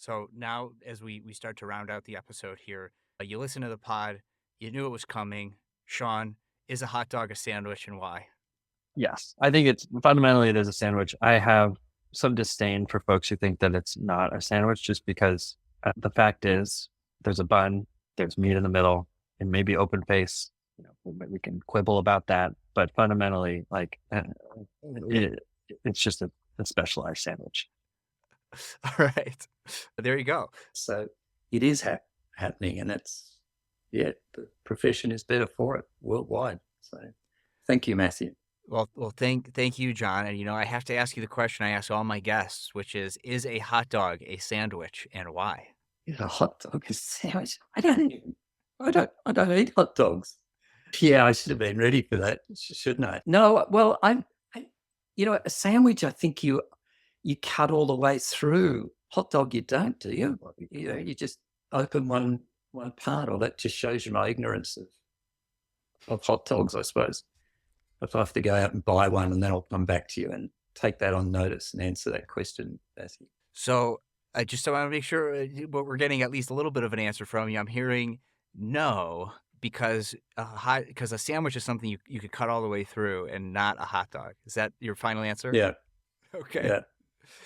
So now, as we start to round out the episode here, you listen to the pod, you knew it was coming. Sean, is a hot dog a sandwich and why? Yes, I think it's fundamentally it is a sandwich. I have some disdain for folks who think that it's not a sandwich just because the fact is there's a bun, there's meat in the middle, and maybe open face. We can quibble about that, but fundamentally, it, it's just a specialized sandwich. All right. There you go. So it is happening, and the profession is better for it worldwide. So thank you, Matthew. Well, thank you, John. And I have to ask you the question I ask all my guests, which is a hot dog a sandwich and why? Yeah, a hot dog is sandwich. I don't eat hot dogs. Yeah, I should have been ready for that, shouldn't I? No, well, a sandwich. I think you cut all the way through. Hot dog, you don't, do you? You just open one part, or that just shows you my ignorance of hot dogs, I suppose. If I have to go out and buy one, and then I'll come back to you and take that on notice and answer that question, Matthew. So I just want to make sure what we're getting at least a little bit of an answer from you. I'm hearing no because a sandwich is something you could cut all the way through and not a hot dog. Is that your final answer? Yeah, Okay. yeah.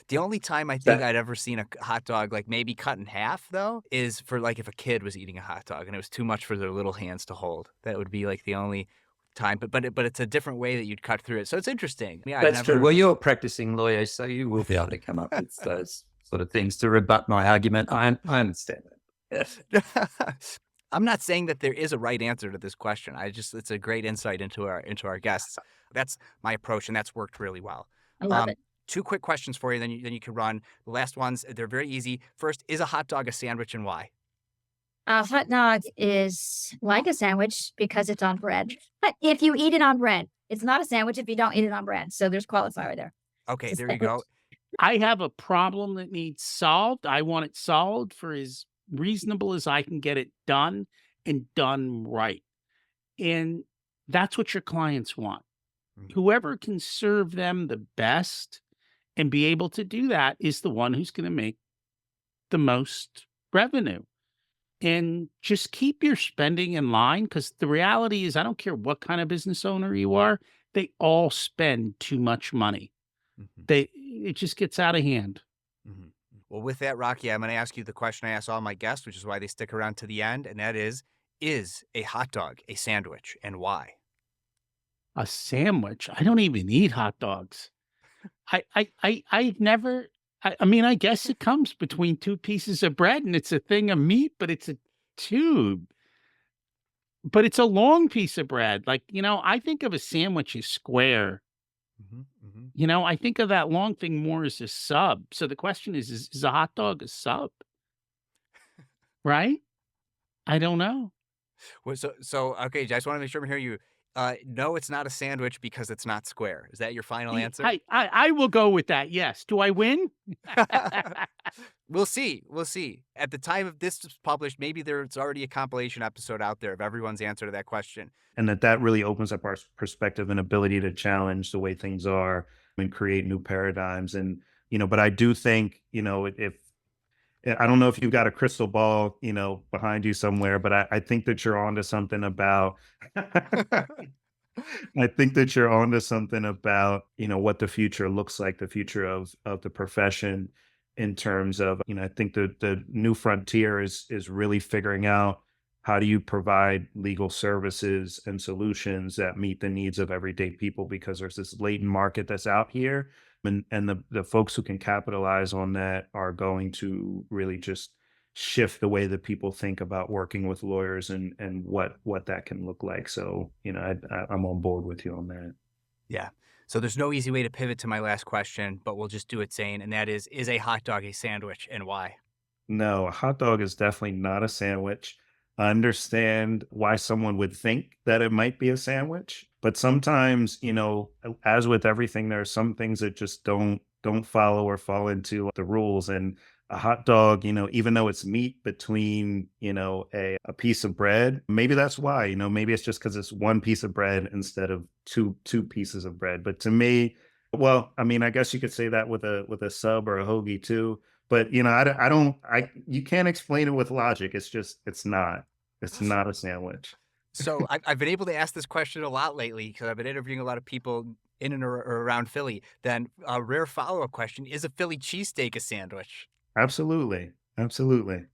The only time I think That I'd ever seen a hot dog like maybe cut in half though is for like if a kid was eating a hot dog and it was too much for their little hands to hold. That would be like the only time. But it's a different way that you'd cut through it. So it's interesting. Yeah, that's true. Well, you're a practicing lawyer, so you will be able to come up with those sort of things to rebut my argument. I understand that. Yes. I'm not saying that there is a right answer to this question. It's a great insight into our guests. That's my approach, and that's worked really well. I love it. Two quick questions for you, then you can run. The last ones, they're very easy. First, is a hot dog a sandwich and why? A hot dog is like a sandwich because it's on bread. But if you eat it on bread, it's not a sandwich if you don't eat it on bread. So there's qualifier there. Okay, It's a there you go. sandwich. I have a problem that needs solved. I want it solved for as reasonable as I can get it done and done right. And that's what your clients want. Mhm. Whoever can serve them the best and be able to do that is the one who's going to make the most revenue. And just keep your spending in line because the reality is, I don't care what kind of business owner you are, they all spend too much money. Mhm. It just gets out of hand. Mhm. Well, with that, Rocky, I'm going to ask you the question I ask all my guests, which is why they stick around to the end, and that is a hot dog a sandwich and why? A sandwich? I don't even eat hot dogs. I've never. I mean, I guess it comes between two pieces of bread and it's a thing of meat, but it's a tube. But it's a long piece of bread. I think of a sandwich as square. Mhm, mhm. I think of that long thing more as a sub. So the question is a hot dog a sub? Right? I don't know. Well, so okay, I just want to make sure I'm hearing you. No, it's not a sandwich because it's not square. Is that your final answer? I will go with that. Yes. Do I win? We'll see. We'll see. At the time of this is published, maybe there's already a compilation episode out there of everyone's answer to that question. And that really opens up our perspective and ability to challenge the way things are and create new paradigms. And, but I do think, if I don't know if you've got a crystal ball, behind you somewhere, but I think that you're onto something about I think that you're onto something about, what the future looks like, the future of the profession in terms of, I think the new frontier is really figuring out how do you provide legal services and solutions that meet the needs of everyday people because there's this latent market that's out here and the folks who can capitalize on that are going to really just shift the way that people think about working with lawyers and what that can look like. So, I'm on board with you on that. Yeah. So there's no easy way to pivot to my last question, but we'll just do it sane, and that is a hot dog a sandwich and why? No, a hot dog is definitely not a sandwich. I understand why someone would think that it might be a sandwich, but sometimes, as with everything, there are some things that just don't follow or fall into the rules. And a hot dog, even though it's meat between, a piece of bread, maybe that's why, maybe it's just because it's one piece of bread instead of two pieces of bread. But to me, well, I mean, I guess you could say that with a sub or a hoagie too. But you can't explain it with logic. It's not a sandwich. So I've been able to ask this question a lot lately because I've been interviewing a lot of people in and or around Philly. Then a rare follow-up question: is a Philly cheesesteak a sandwich? Absolutely. Absolutely.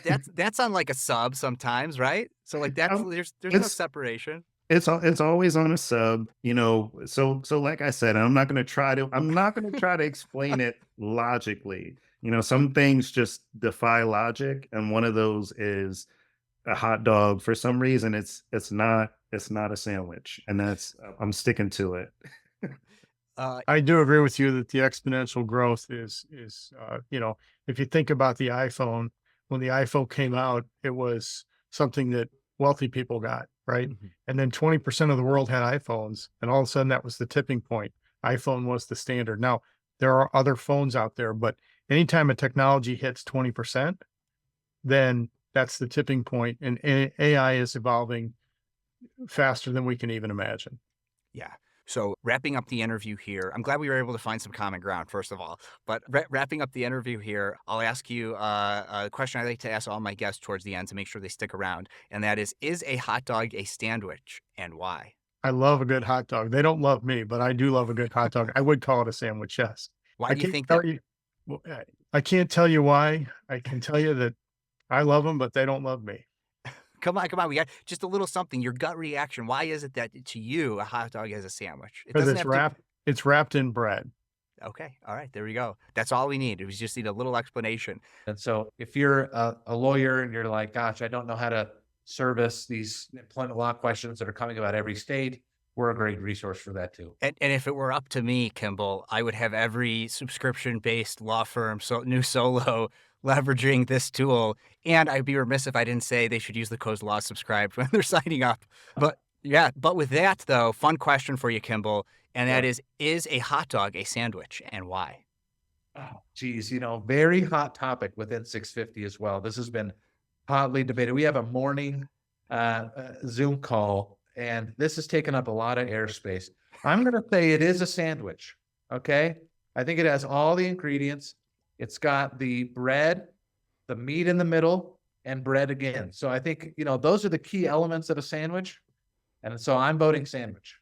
But that's on like a sub sometimes, right? So like that's Um, there's no it's separation. it's always on a sub, so like I said, I'm not gonna try to explain it logically. Some things just defy logic, and one of those is a hot dog. For some reason, it's not a sandwich, and I'm sticking to it. Uh, I do agree with you that the exponential growth is if you think about the iPhone, when the iPhone came out, it was something that wealthy people got, right? Mhm. And then 20% of the world had iPhones, and all of a sudden that was the tipping point. iPhone was the standard. Now, there are other phones out there, but anytime a technology hits 20%, then that's the tipping point, and AI is evolving faster than we can even imagine. Yeah. So wrapping up the interview here, I'm glad we were able to find some common ground, first of all. But wrapping up the interview here, I'll ask you a question I like to ask all my guests towards the end to make sure they stick around. And that is a hot dog a sandwich and why? I love a good hot dog. They don't love me, but I do love a good hot dog. I would call it a sandwich, yes. Why I do you can't think tell that? you well, I can't tell you why. I can tell you that I love them, but they don't love me Come on, come on. We got just a little something. Your gut reaction. Why is it that to you a hot dog is a sandwich? It because doesn't have to. it's wrapped in bread. Okay. All right. There we go. That's all we need. We just need a little explanation. And so if you're a lawyer and you're like, gosh, I don't know how to service these employment law questions that are coming about every state, we're a great resource for that too. And if it were up to me, Kimball, I would have every subscription-based law firm, new solo, leveraging this tool. And I'd be remiss if I didn't say they should use the code law subscribed when they're signing up. But yeah, but with that though, fun question for you, Kimball, and that is a hot dog a sandwich and why? Oh, geez, very hot topic within 650 as well. This has been hotly debated. We have a morning Zoom call, and this has taken up a lot of airspace. I'm going to say it is a sandwich. Okay. I think it has all the ingredients. It's got the bread, the meat in the middle, and bread again. So I think, those are the key elements of a sandwich. And so I'm voting sandwich.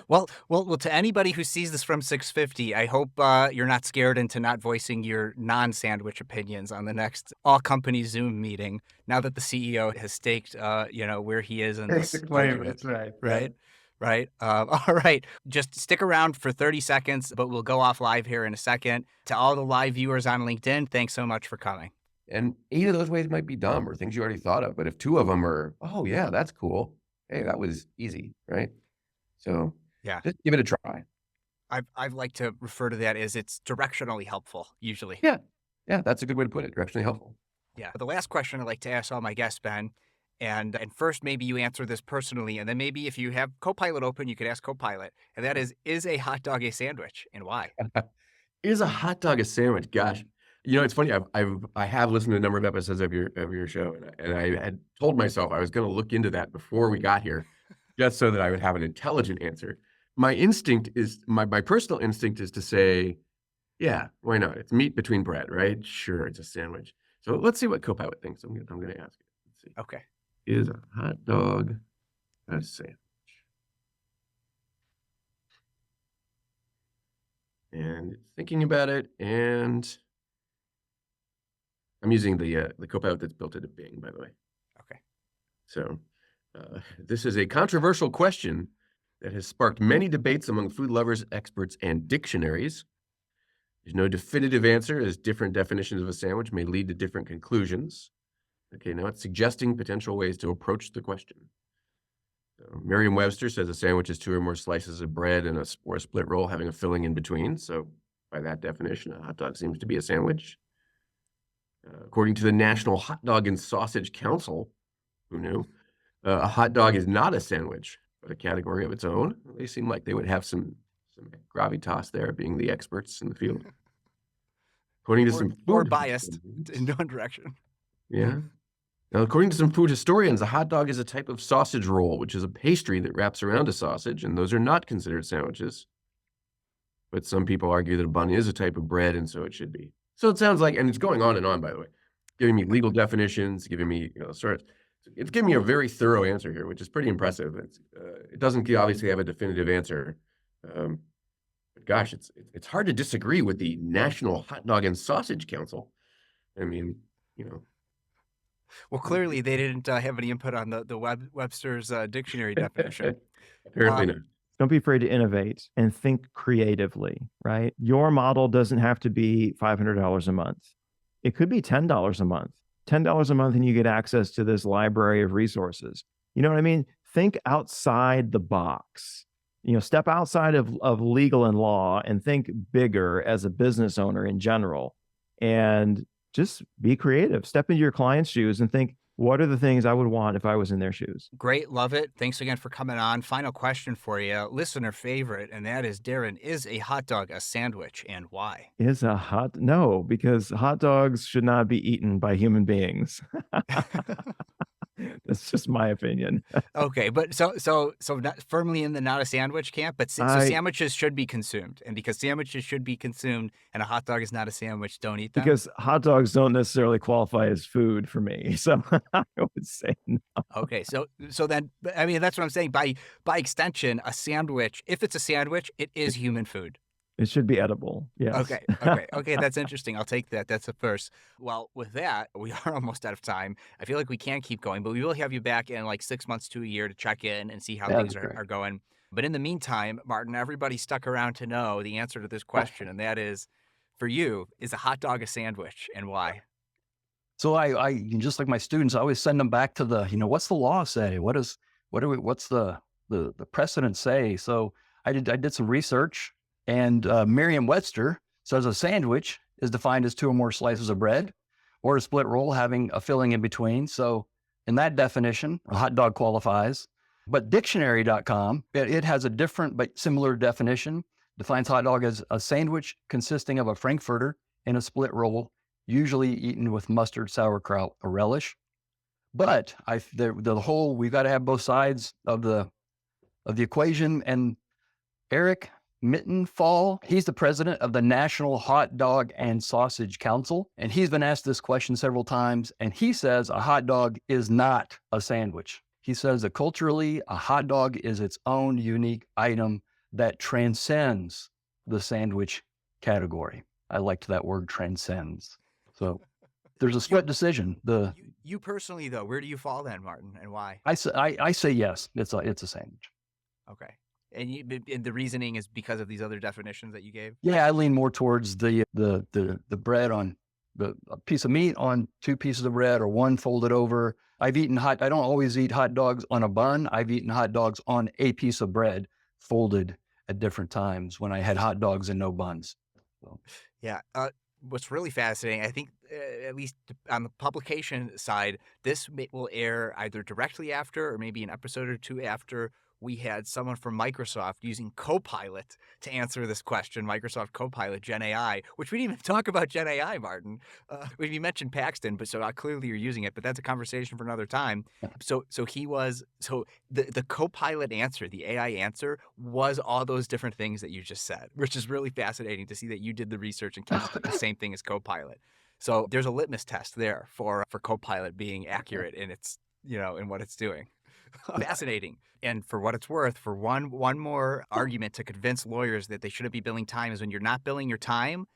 Well, to anybody who sees this from 650, I hope you're not scared into not voicing your non-sandwich opinions on the next all-company Zoom meeting. Now that the CEO has staked, where he is in this argument. That's Right. Right. All right. Just stick around for 30 seconds, but we'll go off live here in a second. To all the live viewers on LinkedIn, thanks so much for coming. And 8 of those ways might be dumb or things you already thought of. But if 2 of them are, oh, yeah, that's cool. Hey, that was easy, right? So Yeah. just give it a try. I've like to refer to that as it's directionally helpful, usually. Yeah. Yeah, that's a good way to put it. Directionally helpful. Yeah. The last question I like to ask all my guests, Ben, and first maybe you answer this personally, and then maybe if you have Copilot open, you could ask Copilot, and that is a hot dog a sandwich, and why? Is a hot dog a sandwich? Gosh. It's funny. I have listened to a number of episodes of your show, and I had told myself I was going to look into that before we got here, just so that I would have an intelligent answer. My personal instinct is to say, yeah, why not? It's meat between bread, right? Sure, it's a sandwich. So let's see what Copilot thinks. I'm going to ask it. Let's see. Okay. Is a hot dog a sandwich? And it's thinking about it, and I'm using the Copilot that's built into Bing, by the way. Okay. So this is a controversial question that has sparked many debates among food lovers, experts, and dictionaries. There's no definitive answer, as different definitions of a sandwich may lead to different conclusions. Okay, now it's suggesting potential ways to approach the question. So Merriam-Webster says a sandwich is 2 or more slices of bread or a split roll having a filling in between. So by that definition, a hot dog seems to be a sandwich. According to the National Hot Dog and Sausage Council, who knew, a hot dog is not a sandwich, but a category of its own. They seem like they would have some gravitas there, being the experts in the field. According to some Or food biased historians- in one direction. Yeah. Now, according to some food historians, a hot dog is a type of sausage roll, which is a pastry that wraps around a sausage, and those are not considered sandwiches. but some people argue that a bun is a type of bread, and so it should be. So it sounds like, and it's going on, by the way, giving me legal definitions, giving me, sort of, it's giving me a very thorough answer here, which is pretty impressive. It doesn't obviously have a definitive answer. But gosh, it's hard to disagree with the National Hot Dog and Sausage Council. I mean, Well, clearly they didn't have any input on the Webster's dictionary definition. apparently not. Don't be afraid to innovate and think creatively, right? Your model doesn't have to be $500 a month. It could be $10 a month. $10 a month and you get access to this library of resources. You know what I mean? Think outside the box. Step outside of legal and law and think bigger as a business owner in general. And just be creative. Step into your client's shoes and think, what are the things I would want if I was in their shoes? Great. Love it. Thanks again for coming on. Final question for you. Listener favorite, and that is, Darren, is a hot dog a sandwich, and why? No, because hot dogs should not be eaten by human beings. That's just my opinion. Okay, but so not firmly in the not a sandwich camp, but so sandwiches should be consumed, and because sandwiches should be consumed, and a hot dog is not a sandwich, don't eat them. Because hot dogs don't necessarily qualify as food for me, so I would say no. Okay, so then, I mean, that's what I'm saying. By extension, a sandwich, if it's a sandwich, it is human food. It should be edible. Yes. Okay. That's interesting. I'll take that. That's a first. Well, with that, we are almost out of time. I feel like we can't keep going, but we will have you back in like 6 months to a year to check in and see how things are going. But in the meantime, Martin, everybody stuck around to know the answer to this question, and that is, for you, is a hot dog a sandwich, and why? So I just like my students, I always send them back to the, what's the law say? What's the precedent say? So I did some research. And Merriam-Webster says a sandwich is defined as 2 or more slices of bread or a split roll having a filling in between. So in that definition, a hot dog qualifies. But dictionary.com, it has a different but similar definition, defines hot dog as a sandwich consisting of a frankfurter and a split roll, usually eaten with mustard, sauerkraut, or relish. But we've got to have both sides of the equation. And Eric Mittenfall, he's the president of the National Hot Dog and Sausage Council, and he's been asked this question several times, and he says a hot dog is not a sandwich. He says that culturally, a hot dog is its own unique item that transcends the sandwich category. I liked that word, transcends. So there's a split decision. You personally, though, where do you fall then, Martin, and why? I say yes, it's a sandwich. Okay. And the reasoning is because of these other definitions that you gave? Yeah, I lean more towards the bread on a piece of meat on 2 pieces of bread or one folded over. I don't always eat hot dogs on a bun. I've eaten hot dogs on a piece of bread folded at different times when I had hot dogs and no buns. So. Yeah. What's really fascinating, I think, at least on the publication side, this will air either directly after or maybe an episode or 2 after we had someone from Microsoft using Copilot to answer this question, Microsoft Copilot Gen AI, which we didn't even talk about Gen AI, Martin. You mentioned Paxton, but so clearly you're using it, but that's a conversation for another time. So the Copilot answer, the AI answer, was all those different things that you just said, which is really fascinating to see that you did the research and came up with the same thing as Copilot. So there's a litmus test there for Copilot being accurate in its, in what it's doing. Fascinating. And for what it's worth, for one more argument to convince lawyers that they shouldn't be billing time is when you're not billing your time,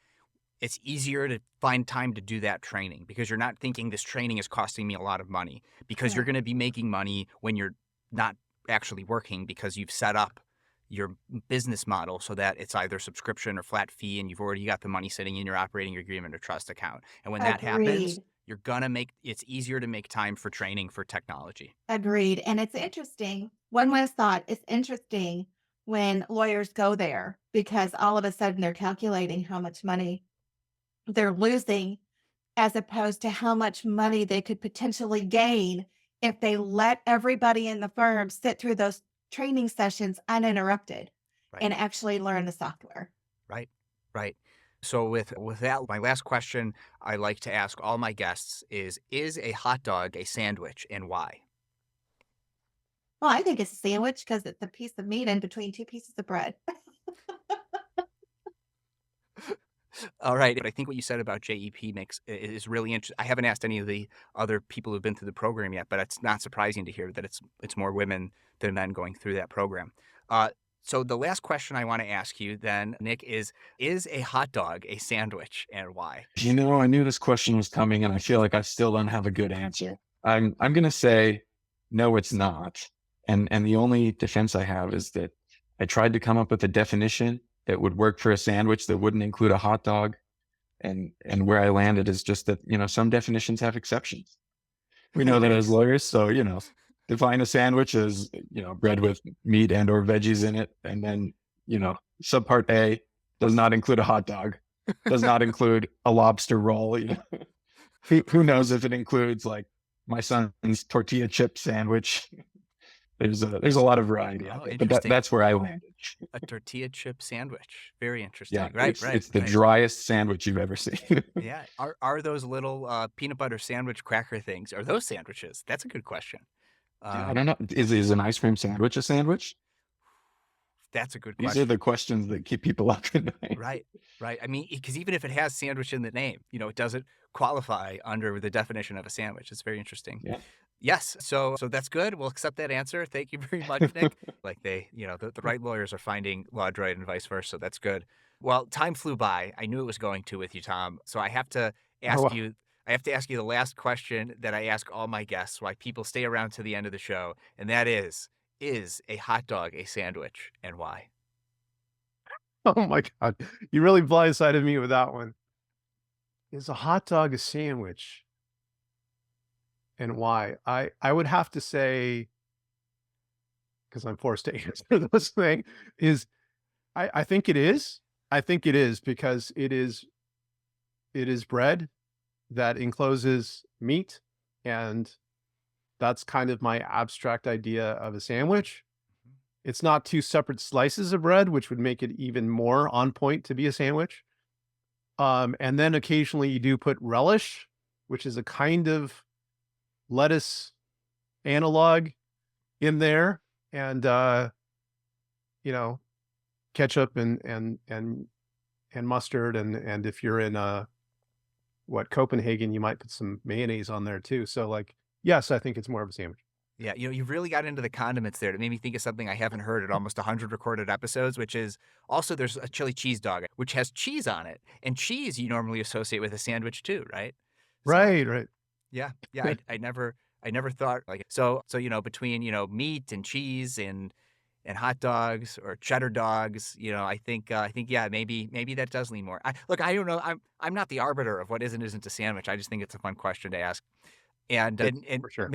it's easier to find time to do that training because you're not thinking this training is costing me a lot of money because you're going to be making money when you're not actually working because you've set up your business model so that it's either subscription or flat fee and you've already got the money sitting in your operating agreement or trust account. And when that happens, you're going to it's easier to make time for training for technology. Agreed. And it's interesting. One last thought. It's interesting when lawyers go there because all of a sudden they're calculating how much money they're losing as opposed to how much money they could potentially gain if they let everybody in the firm sit through those training sessions uninterrupted and actually learn the software. Right. So with that, my last question I like to ask all my guests is a hot dog a sandwich and why? Well, I think it's a sandwich because it's a piece of meat in between 2 pieces of bread. All right. But I think what you said about JEP is really interesting. I haven't asked any of the other people who've been through the program yet, but it's not surprising to hear that it's more women than men going through that program. Uh, so the last question I want to ask you then, Nick, is a hot dog a sandwich and why? I knew this question was coming, and I feel like I still don't have a good answer. I'm gonna say no, it's not. And the only defense I have is that I tried to come up with a definition that would work for a sandwich that wouldn't include a hot dog. And where I landed is just that, some definitions have exceptions. We know that as lawyers. So, define a sandwich as, bread with meat and or veggies in it. And then, subpart A does not include a hot dog, does not include a lobster roll. Who knows if it includes like my son's tortilla chip sandwich. There's a lot of variety out there, but that's where I landed. A tortilla chip sandwich. Very interesting. Yeah, Right. It's the driest sandwich you've ever seen. Yeah. Are those little peanut butter sandwich cracker things? Are those sandwiches? That's a good question. I don't know. Is an ice cream sandwich a sandwich? That's a good These question. are the questions that keep people up at night. Right. I mean, because even if it has sandwich in the name, it doesn't qualify under the definition of a sandwich. It's very interesting. Yeah. Yes. So that's good. We'll accept that answer. Thank you very much, Nick. Like the right lawyers are finding law droid and vice versa. That's good. Well, time flew by. I knew it was going to with you, Tom. So I have to ask you. I have to ask you the last question that I ask all my guests, why people stay around to the end of the show, and that is a hot dog a sandwich, and why? Oh my God. You really blindsided me with that one. Is a hot dog a sandwich? And why? I would have to say, because I'm forced to answer this thing, is I think it is. I think it is because it is bread that encloses meat, and that's kind of my abstract idea of a sandwich. It's not two separate slices of bread, which would make it even more on point to be a sandwich. And then occasionally you do put relish, which is a kind of lettuce analog in there, and ketchup and mustard, and if you're in Copenhagen, you might put some mayonnaise on there too. So like, yes, I think it's more of a sandwich. Yeah, you really got into the condiments there. It made me think of something I haven't heard in almost 100 recorded episodes, which is also there's a chili cheese dog, which has cheese on it. And cheese you normally associate with a sandwich too, right? So, Right. yeah. I never thought like so between meat and cheese and hot dogs or cheddar dogs, I think yeah, maybe that does lean more. I don't know. I'm not the arbiter of what is and isn't a sandwich. I just think it's a fun question to ask. And For sure.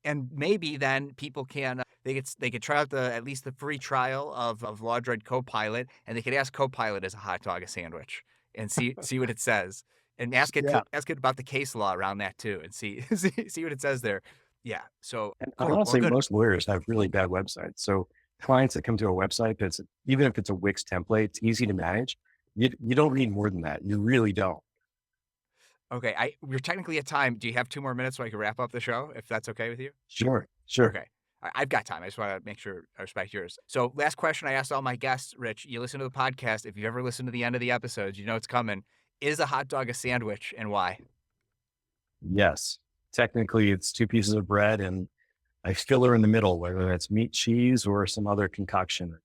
and maybe then people can they could try out at least the free trial of Law Droid Copilot, and they could ask Copilot is a hot dog a sandwich and see what it says, and ask it about the case law around that too, and see what it says there. Yeah. So And cool. honestly, Well, good. most lawyers have really bad websites. So clients that come to a website even if it's a Wix template, it's easy to manage. You don't need more than that. You really don't. Okay, we're technically at time. Do you have 2 more minutes so I can wrap up the show, if that's okay with you? Sure. Okay. I've got time. I just want to make sure I respect yours. So last question I asked all my guests, Rich, you listen to the podcast. If you ever listen to the end of the episodes, you know it's coming. Is a hot dog a sandwich, and why? Yes. Technically, it's 2 pieces of bread and a filler in the middle, whether that's meat, cheese, or some other concoction.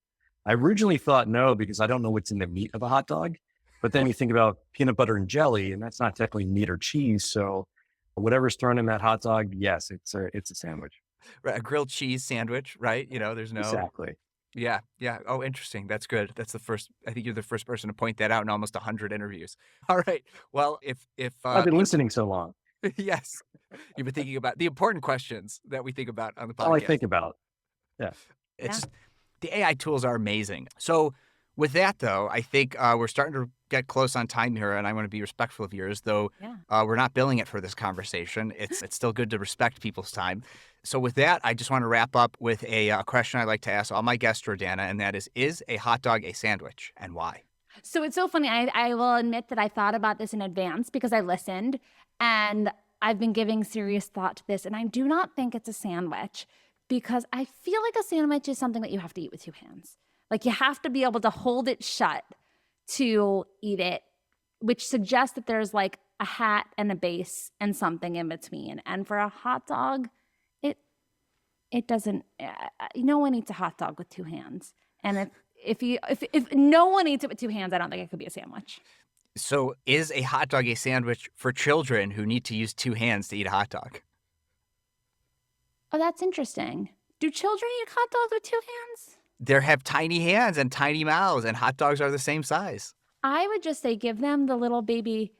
I originally thought no, because I don't know what's in the meat of a hot dog. But then you think about peanut butter and jelly, and that's not technically meat or cheese. So whatever's thrown in that hot dog, yes, it's a sandwich. Right, a grilled cheese sandwich, right? There's no. Exactly. Yeah. Oh, interesting. That's good. That's the first. I think you're the first person to point that out in almost 100 interviews. All right. Well, if I've been listening so long. yes, you've been thinking about the important questions that we think about on the podcast. All I think about. Yeah. It's the AI tools are amazing. So with that, though, I think we're starting to get close on time here, and I want to be respectful of yours, though we're not billing it for this conversation. It's still good to respect people's time. So with that, I just want to wrap up with a question I like to ask all my guests, Jordana, and that is a hot dog a sandwich, and why? So it's so funny. I will admit that I thought about this in advance because I listened, and I've been giving serious thought to this, and I do not think it's a sandwich because I feel like a sandwich is something that you have to eat with 2 hands. Like you have to be able to hold it shut to eat it which suggests that there's like a hat and a base and something in between. And for a hot dog, it doesn't. No one eats a hot dog with two hands. And if no one eats it with two hands, I don't think it could be a sandwich. So is a hot dog a sandwich for children who need to use two hands to eat a hot dog? Oh, that's interesting. Do children eat hot dogs with two hands? They have tiny hands and tiny mouths, and hot dogs are the same size. I would just say give them the little baby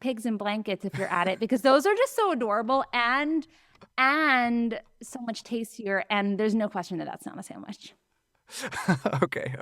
pigs in blankets if you're at it, because those are just so adorable and so much tastier. And there's no question that that's not a sandwich. Okay.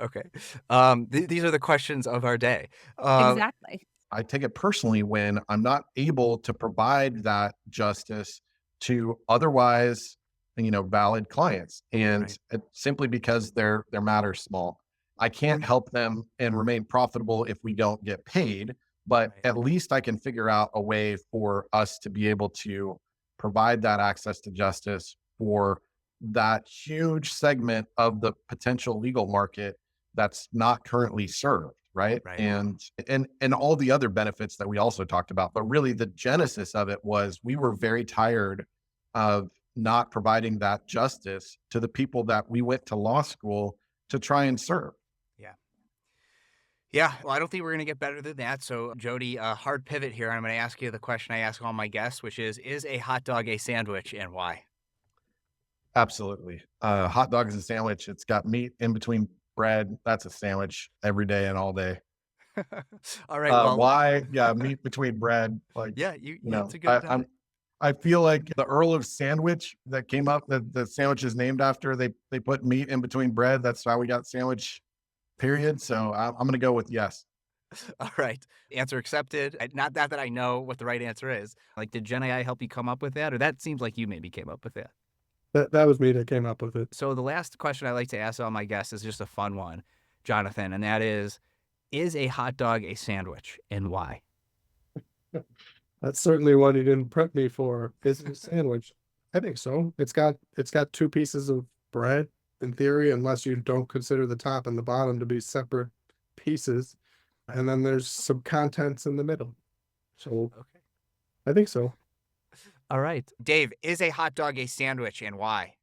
These are the questions of our day. Exactly. I take it personally when I'm not able to provide that justice to otherwise, valid clients, and simply because their matter is small. I can't help them and remain profitable if we don't get paid, but at least I can figure out a way for us to be able to provide that access to justice for that huge segment of the potential legal market that's not currently served. Right. And all the other benefits that we also talked about. But really the genesis of it was we were very tired of not providing that justice to the people that we went to law school to try and serve. Yeah. Well, I don't think we're going to get better than that. So, Jody, hard pivot here. I'm going to ask you the question I ask all my guests, which is a hot dog a sandwich, and why? Absolutely. Hot dog is a sandwich. It's got meat in between bread. That's a sandwich every day and all day. All right. Well, why? Yeah, meat between bread. Like, yeah, that's a good. I feel like the Earl of Sandwich that came up, the sandwich is named after. They put meat in between bread. That's how we got sandwich. Period. So I'm going to go with yes. All right. Answer accepted. Not that I know what the right answer is. Like, did Gen AI help you come up with that, or that seems like you maybe came up with that? That was me that came up with it. So the last question I like to ask all my guests is just a fun one, Jonathan, and that is a hot dog a sandwich, and why? That's certainly one you didn't prep me for. Is it a sandwich? I think so. It's got two pieces of bread in theory, unless you don't consider the top and the bottom to be separate pieces. And then there's some contents in the middle. So I think so. All right. Dave, is a hot dog a sandwich, and why?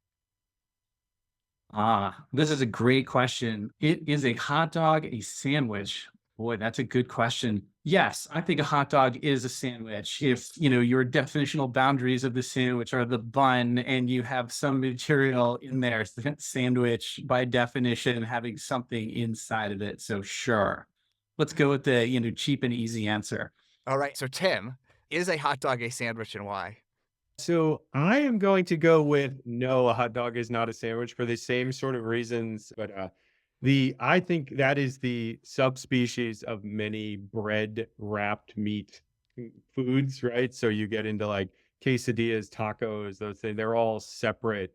This is a great question. Is a hot dog a sandwich? Boy, that's a good question. Yes, I think a hot dog is a sandwich. If, your definitional boundaries of the sandwich are the bun and you have some material in there, sandwich by definition having something inside of it. So sure. Let's go with the, cheap and easy answer. All right. So Tim, is a hot dog a sandwich, and why? So I am going to go with no, a hot dog is not a sandwich for the same sort of reasons. But I think that is the subspecies of many bread wrapped meat foods, right? So you get into like quesadillas, tacos, those things. They're all separate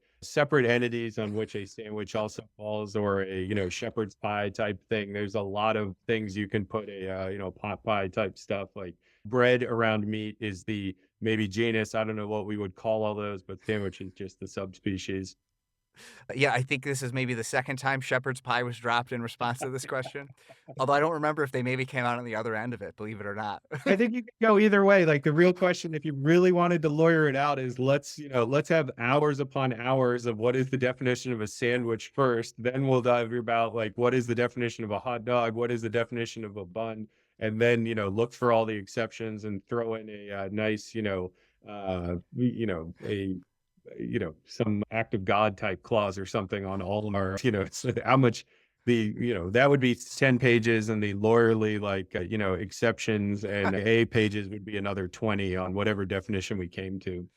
entities on which a sandwich also falls, or a shepherd's pie type thing. There's a lot of things you can put a pot pie type stuff. Like bread around meat is the maybe genus. I don't know what we would call all those, but sandwich is just the subspecies. Yeah, I think this is maybe the second time shepherd's pie was dropped in response to this question. Although I don't remember if they maybe came out on the other end of it, believe it or not. I think you could go either way. Like the real question, if you really wanted to lawyer it out, is let's have hours upon hours of what is the definition of a sandwich first. Then we'll dive about like what is the definition of a hot dog, what is the definition of a bun, and then look for all the exceptions and throw in a nice some act of God type clause or something on all of our, so how much that would be 10 pages, and the lawyerly exceptions and A pages would be another 20 on whatever definition we came to.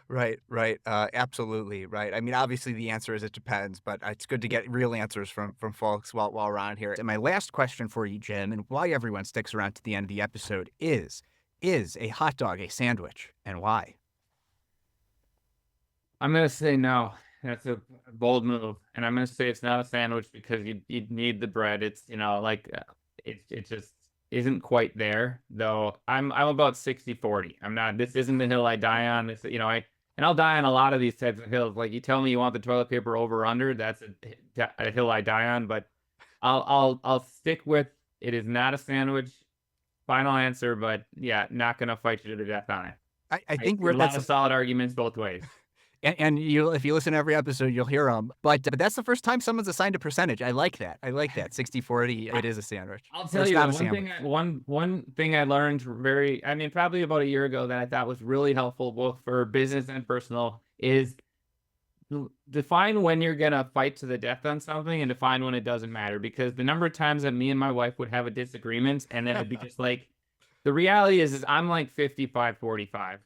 Right. Absolutely. Right. I mean, obviously the answer is it depends, but it's good to get real answers from folks while we're on here. And my last question for you, Jim, and why everyone sticks around to the end of the episode is a hot dog a sandwich, and why? I'm going to say no. That's a bold move. And I'm going to say it's not a sandwich because you need the bread. It's, it just isn't quite there, though. I'm about 60-40. I'm not, this isn't the hill I die on. This, and I'll die on a lot of these types of hills. Like you tell me you want the toilet paper over or under, that's a hill I die on, but I'll stick with it is not a sandwich. final answer, but yeah, not gonna fight you to the death on it. I think a lot that's of solid arguments both ways. and you if you listen to every episode, you'll hear them. But that's the first time someone's assigned a percentage. I like that. 60-40. It is a sandwich. I'll Or tell it's you not that a sandwich. one thing I learned probably about a year ago that I thought was really helpful both for business and personal is define when you're gonna fight to the death on something and define when it doesn't matter. Because the number of times that me and my wife would have a disagreement and then it'd be just like, the reality is I'm like 55-45.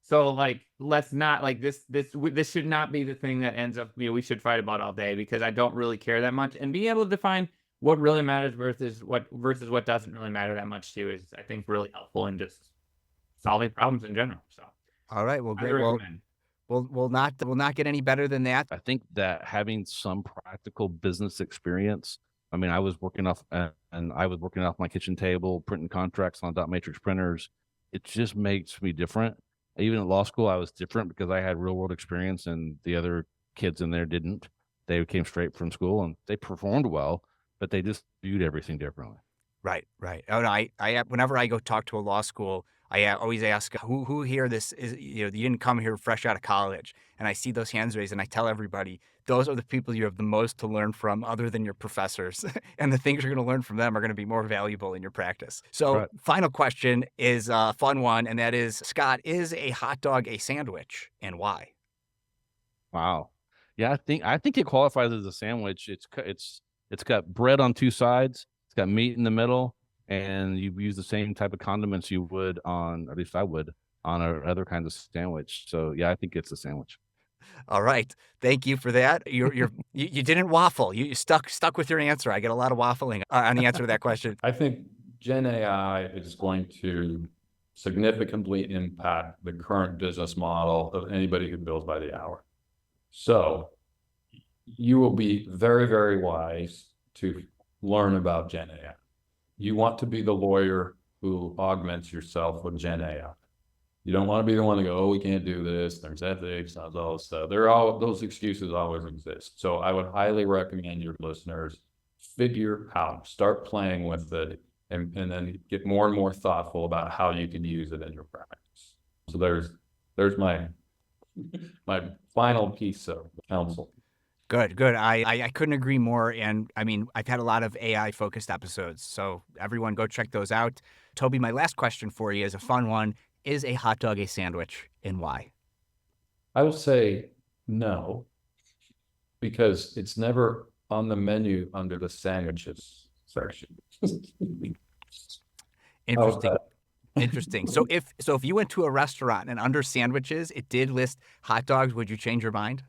So like, let's not like this should not be the thing that ends up, we should fight about all day, because I don't really care that much. And being able to define what really matters versus what doesn't really matter that much too is, I think, really helpful in just solving problems in general. So All right. Well, I great. Well, recommend. we'll not get any better than that. I think that having some practical business experience. I mean, I was working off my kitchen table, printing contracts on dot matrix printers. It just makes me different. Even at law school, I was different because I had real world experience and the other kids in there didn't. They came straight from school and they performed well, but they just viewed everything differently. Right. Oh, no, I whenever I go talk to a law school, I always ask who here you didn't come here fresh out of college, and I see those hands raised, and I tell everybody those are the people you have the most to learn from, other than your professors, and the things you're going to learn from them are going to be more valuable in your practice. So, Right. Final question is a fun one, and that is, Scott, is a hot dog a sandwich, and why? Wow. Yeah, I think it qualifies as a sandwich. It's got bread on two sides. It's got meat in the middle, and you use the same type of condiments you would on, at least I would, on other kinds of sandwich. So yeah, I think it's a sandwich. All right, thank you for that. You didn't waffle. You stuck with your answer. I get a lot of waffling on the answer to that question. I think Gen AI is going to significantly impact the current business model of anybody who bills by the hour. So you will be very, very wise to learn about Gen AI. You want to be the lawyer who augments yourself with Gen AI. You don't want to be the one to go, oh, we can't do this. There's ethics, all those stuff. Those excuses always exist. So I would highly recommend your listeners figure out, start playing with it, and then get more and more thoughtful about how you can use it in your practice. So there's my final piece of counsel. Good. I couldn't agree more. And I mean, I've had a lot of AI focused episodes, so everyone go check those out. Toby, my last question for you is a fun one. Is a hot dog a sandwich, and why? I will say no, because it's never on the menu under the sandwiches section. Interesting. So if you went to a restaurant and under sandwiches it did list hot dogs, would you change your mind?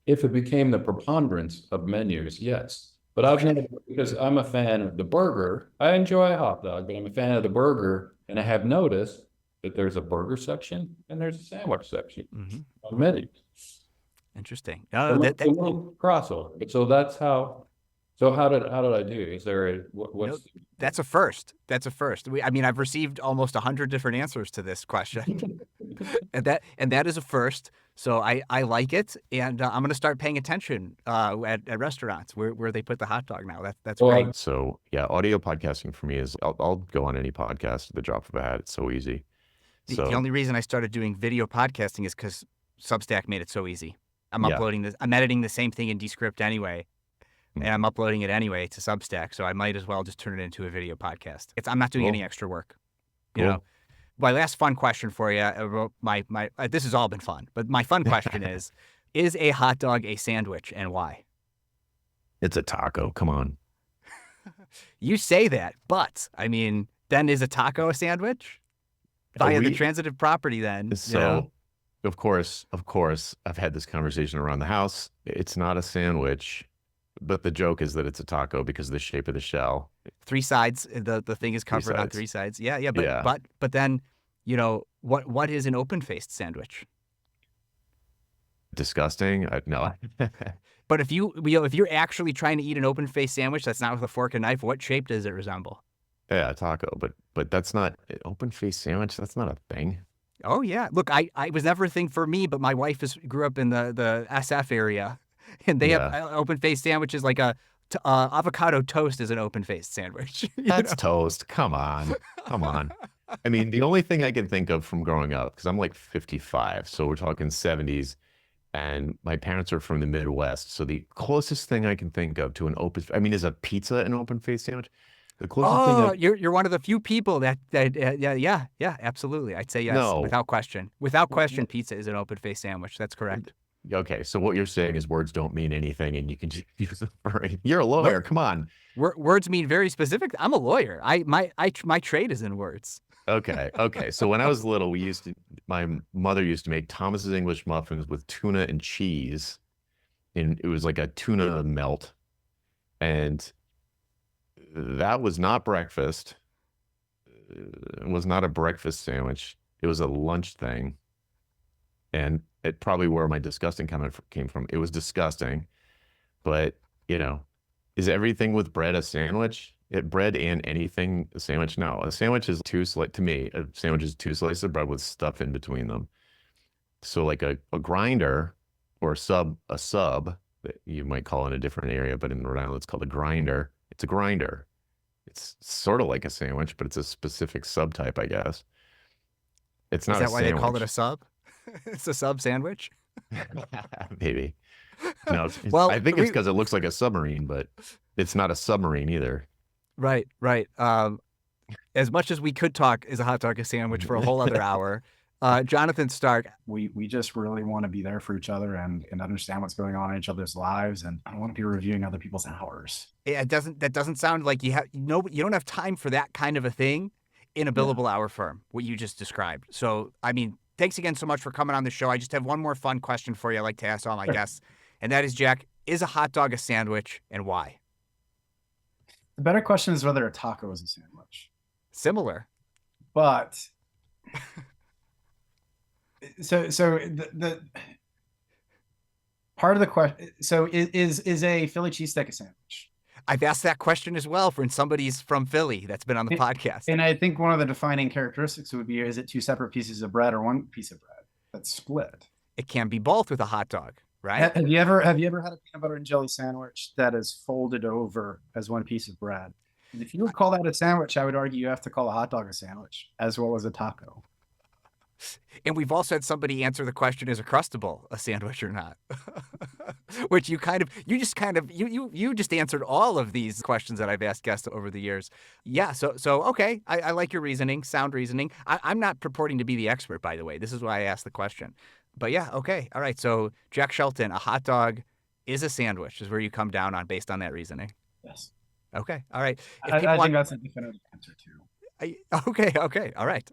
If it became the preponderance of menus, yes. But I've never, because I'm a fan of the burger. I enjoy a hot dog, but I'm a fan of the burger, and I have noticed that there's a burger section and there's a sandwich section on menus. Interesting. A little crossover. So that's how. So how did I do? Is there a what's? That's a first. I've received almost 100 different answers to this question, and that is a first. So I like it, and I'm going to start paying attention at restaurants where they put the hot dog now. That's great. So yeah, audio podcasting for me is I'll go on any podcast at the drop of a hat. It's so easy. The only reason I started doing video podcasting is because Substack made it so easy. I'm editing the same thing in Descript anyway, and I'm uploading it anyway to Substack. So I might as well just turn it into a video podcast. I'm not doing any extra work. You know. My last fun question for you. This has all been fun, but my fun question is a hot dog a sandwich, and why? It's a taco. Come on. You say that, but I mean, then is a taco a sandwich? Via the transitive property, then. So, of course, I've had this conversation around the house. It's not a sandwich, but the joke is that it's a taco because of the shape of the shell. 3 sides. The thing is covered on 3 sides. Yeah. But then, what is an open-faced sandwich? Disgusting. No. But if you're actually trying to eat an open-faced sandwich that's not with a fork and knife, what shape does it resemble? Yeah, taco, but that's not open-faced sandwich. That's not a thing. Oh yeah, look, I was never a thing for me, but my wife grew up in the SF area, and they have open-faced sandwiches like a avocado toast is an open-faced sandwich. That's toast. Come on. Come on. I mean, the only thing I can think of from growing up, because I'm like 55, so we're talking 70s, and my parents are from the Midwest. So the closest thing I can think of to an open, I mean, is a pizza an open faced sandwich? The closest thing Oh, you're one of the few people that yeah, absolutely. I'd say yes, no. without question. Without question, pizza is an open-faced sandwich. That's correct. Okay, so what you're saying is words don't mean anything, and you can just use them for. You're a lawyer. Come on. Words mean very specific. I'm a lawyer. My trade is in words. Okay. So when I was little, my mother used to make Thomas's English muffins with tuna and cheese, and it was like a tuna melt, and that was not breakfast. It was not a breakfast sandwich. It was a lunch thing, and it probably where my disgusting comment came from. It was disgusting, but is everything with bread a sandwich? Bread and anything a sandwich? No, a sandwich is to me, a sandwich is two slices of bread with stuff in between them. So like a grinder or a sub that you might call in a different area, but in Rhode Island it's called a grinder. It's a grinder. It's sort of like a sandwich, but it's a specific subtype, I guess. It's not Is that a why they call it sandwich. a sub? It's a sub sandwich? Maybe. No, Well, I think it's because it looks like a submarine, but it's not a submarine either. Right. As much as we could talk, is a hot dog a sandwich for a whole other hour? Jonathan Stark. We just really want to be there for each other and understand what's going on in each other's lives, and I want to be reviewing other people's hours. That doesn't sound like you don't have time for that kind of a thing in a billable hour firm, what you just described. So, I mean, thanks again so much for coming on the show. I just have one more fun question for you I like to ask all my guests, and that is, Jack, is a hot dog a sandwich, and why? The better question is whether a taco is a sandwich. Similar. But so the part of the question, so is a Philly cheesesteak a sandwich? I've asked that question as well for somebody's from Philly that's been on the podcast. And I think one of the defining characteristics would be, is it two separate pieces of bread or one piece of bread that's split? It can be both with a hot dog, right? Have you ever had a peanut butter and jelly sandwich that is folded over as one piece of bread? And if you would call that a sandwich, I would argue you have to call a hot dog a sandwich as well as a taco. And we've also had somebody answer the question, is a Crustable a sandwich or not? Which you just answered all of these questions that I've asked guests over the years. Yeah, so okay, I like your reasoning, sound reasoning. I'm not purporting to be the expert, by the way. This is why I asked the question. But yeah, okay, all right. So Jack Shelton, a hot is a sandwich, is where you come down on based on that reasoning. Yes. Okay, all right. I think that's a definitive answer too. Okay, all right.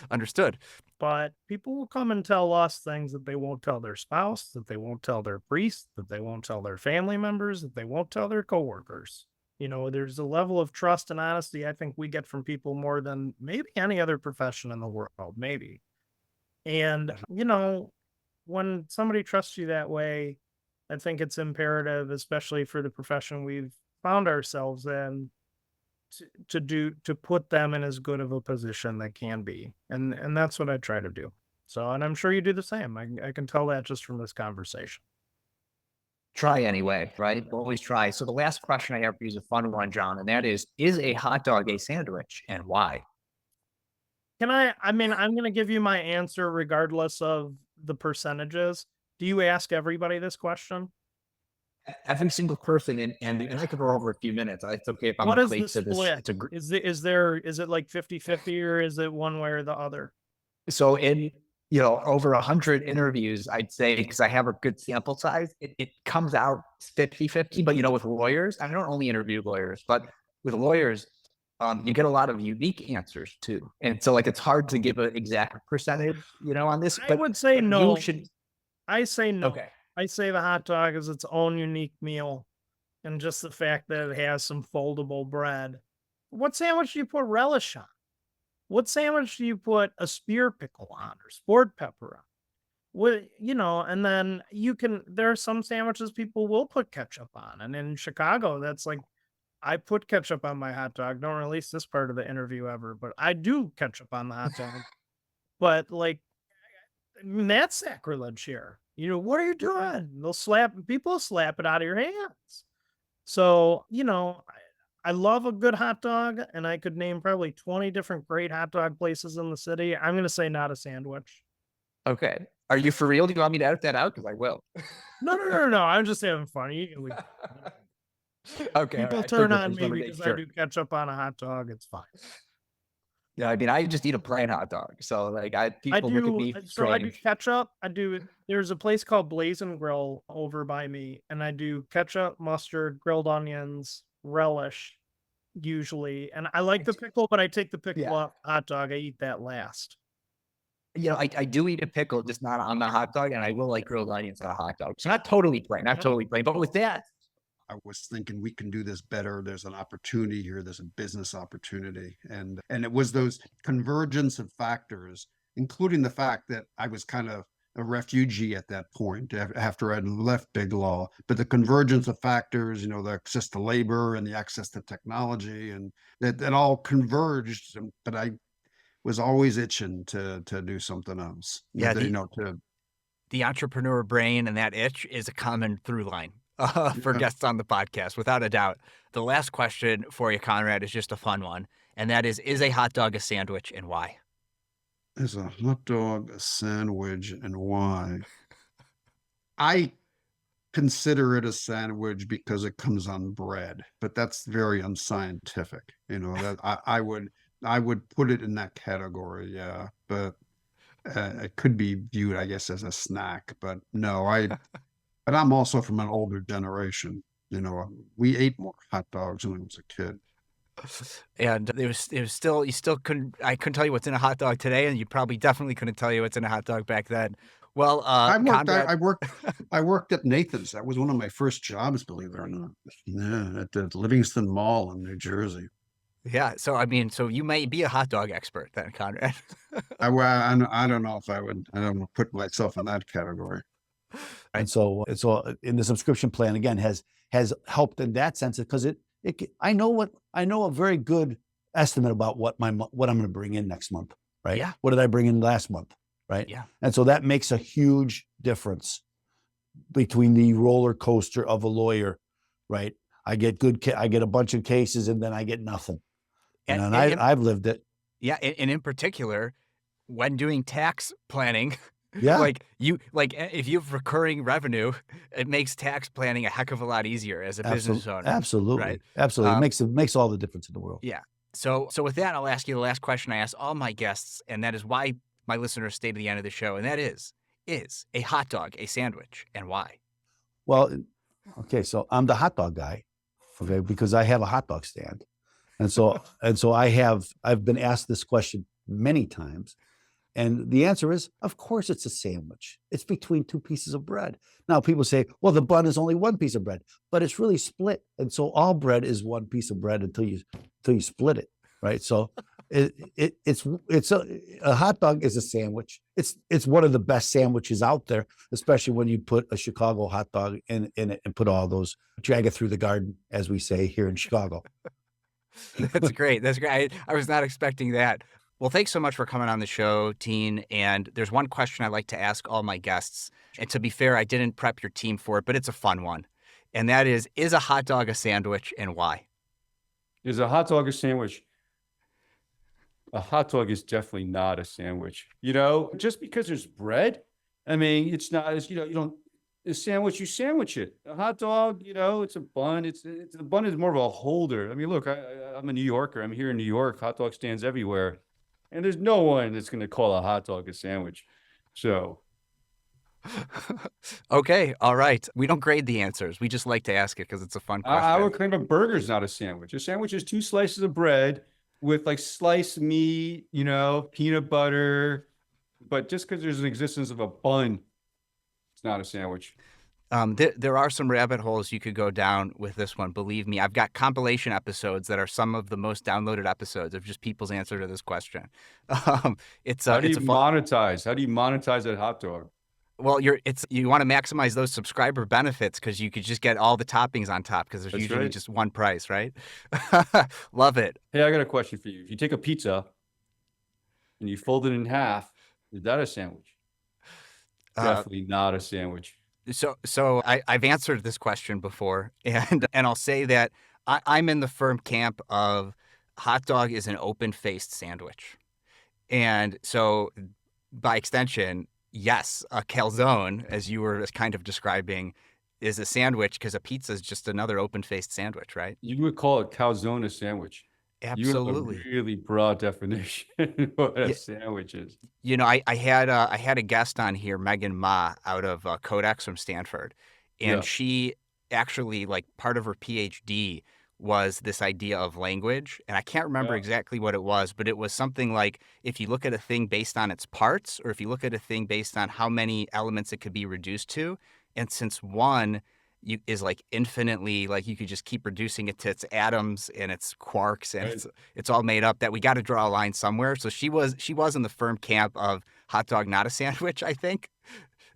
Understood. But people will come and tell us things that they won't tell their spouse, that they won't tell their priest, that they won't tell their family members, that they won't tell their coworkers. There's a level of trust and honesty I think we get from people more than maybe any other profession in the world, maybe. And, when somebody trusts you that way, I think it's imperative, especially for the profession we've found ourselves in, to put them in as good of a position they can be. And that's what I try to do. So, and I'm sure you do the same. I can tell that just from this conversation. Try anyway, right? Always try. So the last question I have for you is a fun one, John, and that is a hot dog a sandwich, and why? I'm going to give you my answer regardless of the percentages. Do you ask everybody this question? Every single person, and I could go over a few minutes. It's okay if I'm What is the late to this. split? Is it like 50-50 or is it one way or the other? So in over 100 interviews, I'd say, because I have a good sample size, it comes out 50-50. But with lawyers, I don't only interview lawyers, but with lawyers, you get a lot of unique answers too. And so it's hard to give an exact percentage, on this. I would say no. You should. I say no. Okay. I say the hot dog is its own unique meal, and just the fact that it has some foldable bread. What sandwich do you put relish on? What sandwich do you put a spear pickle on or sport pepper on? And then there are some sandwiches people will put ketchup on. And in Chicago, that's like, I put ketchup on my hot dog. Don't release this part of the interview ever, but I do ketchup on the hot dog. But that's sacrilege here. What are you doing? People slap it out of your hands. So, I love a good hot dog, and I could name probably 20 different great hot dog places in the city. I'm going to say not a sandwich. Okay. Are you for real? Do you want me to edit that out? Because I will. No. I'm just having fun. You can leave. Okay. People All right. turn I on just me want to make because I sure. do ketchup on a hot dog. It's fine. Yeah, I mean, I just eat a plain hot dog. So like I people look at do. me So I do strange. ketchup. There's a place called Blaze and Grill over by me, and I do ketchup, mustard, grilled onions, relish, usually. And I like the pickle, but I take the pickle off hot dog. I eat that last. I do eat a pickle, just not on the hot dog, and I will like grilled onions on a hot dog. So not totally plain, not totally plain. But with that, I was thinking we can do this better. There's an opportunity here. There's a business opportunity. And it was those convergence of factors, including the fact that I was kind of a refugee at that point after I'd left Big Law. But the convergence of factors, the access to labor and the access to technology, and that all converged. But I was always itching to do something else. Yeah, to the entrepreneur brain and that itch is a common through line for Yeah. guests on the podcast, without a doubt. The last question for you, Conrad, is just a fun one, and that is a hot dog a sandwich, and why? Is a hot dog a sandwich, and why? I consider it a sandwich because it comes on bread, but that's very unscientific. That I would put it in that category, yeah. But it could be viewed, I guess, as a snack. But no, but I'm also from an older generation. We ate more hot dogs when I was a kid. And it was still, I couldn't tell you what's in a hot dog today, and you probably definitely couldn't tell you what's in a hot dog back then. Well, Conrad, I worked at Nathan's. That was one of my first jobs, believe it or not. Yeah, at the Livingston Mall in New Jersey. yeah. So I mean, so you may be a hot dog expert then, Conrad. I don't know if I would. I don't put myself in that category. And so in the subscription plan again has helped in that sense because I know a very good estimate about what I'm going to bring in next month, right? Yeah. What did I bring in last month, right? Yeah. And so that makes a huge difference between the roller coaster of a lawyer, right? I get a bunch of cases and then I get nothing, and I've lived it. Yeah, and in particular, when doing tax planning, Yeah. if you have recurring revenue, it makes tax planning a heck of a lot easier as a business owner. Absolutely, right? absolutely. It makes all the difference in the world. Yeah. So with that, I'll ask you the last question I ask all my guests, and that is why my listeners stay to the end of the show, and that is a hot dog a sandwich, and why? Well, okay, so I'm the hot dog guy, okay, because I have a hot dog stand, and so I've been asked this question many times, and the answer is, of course, it's a sandwich. It's between two pieces of bread. Now, people say, well, the bun is only one piece of bread, but it's really split, and so all bread is one piece of bread until you split it, right? So it's a hot dog is a sandwich. It's one of the best sandwiches out there, especially when you put a Chicago hot dog in it and put all those drag it through the garden, as we say here in Chicago. That's great. That's great. I was not expecting that. Well, thanks so much for coming on the show, Teen. And there's one question I like to ask all my guests. And to be fair, I didn't prep your team for it, but it's a fun one. And that is a hot dog a sandwich, and why? Is a hot dog a sandwich? A hot dog is definitely not a sandwich. Just because there's bread, I mean, it's not, a sandwich, you sandwich it. A hot dog, it's a bun. The bun is more of a holder. I mean, look, I'm a New Yorker. I'm here in New York. Hot dog stands everywhere. And there's no one that's going to call a hot dog a sandwich. So. Okay. All right. We don't grade the answers. We just like to ask it because it's a fun question. I would claim a burger's not a sandwich. A sandwich is 2 slices of bread with like sliced meat, peanut butter. But just because there's an existence of a bun, it's not a sandwich. There are some rabbit holes you could go down with this one. Believe me, I've got compilation episodes that are some of the most downloaded episodes of just people's answer to this question. How do you monetize? How do you monetize that hot dog? Well, you want to maximize those subscriber benefits because you could just get all the toppings on top because there's That's usually right. just one price, right? Love it. Hey, I got a question for you. If you take a pizza and you fold it in half, is that a sandwich? Definitely not a sandwich. I've answered this question before, and I'll say that I'm in the firm camp of hot dog is an open-faced sandwich. And so by extension, yes, a calzone, as you were kind of describing, is a sandwich because a pizza is just another open-faced sandwich, right? You would call a calzone a sandwich. Absolutely. You have a really broad definition of what a Yeah. sandwich is. You know, I had a guest on here, Megan Ma, out of Codex from Stanford, and Yeah. she actually, like, part of her PhD was this idea of language, and I can't remember Yeah. exactly what it was, but it was something like if you look at a thing based on its parts, or if you look at a thing based on how many elements it could be reduced to, and since one is like infinitely, like you could just keep reducing it to its atoms and its quarks and Right. it's all made up, that we got to draw a line somewhere. So she was in the firm camp of hot dog not a sandwich, I think.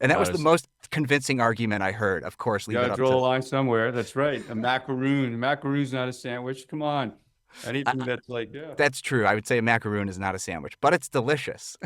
And that was the Nice. most convincing argument I heard. Of course, You leave it gotta up draw a to line somewhere. That's right. A macaroon. A macaroon's not a sandwich. Come on. Anything that's like, yeah. That's true. I would say a macaroon is not a sandwich, but it's delicious.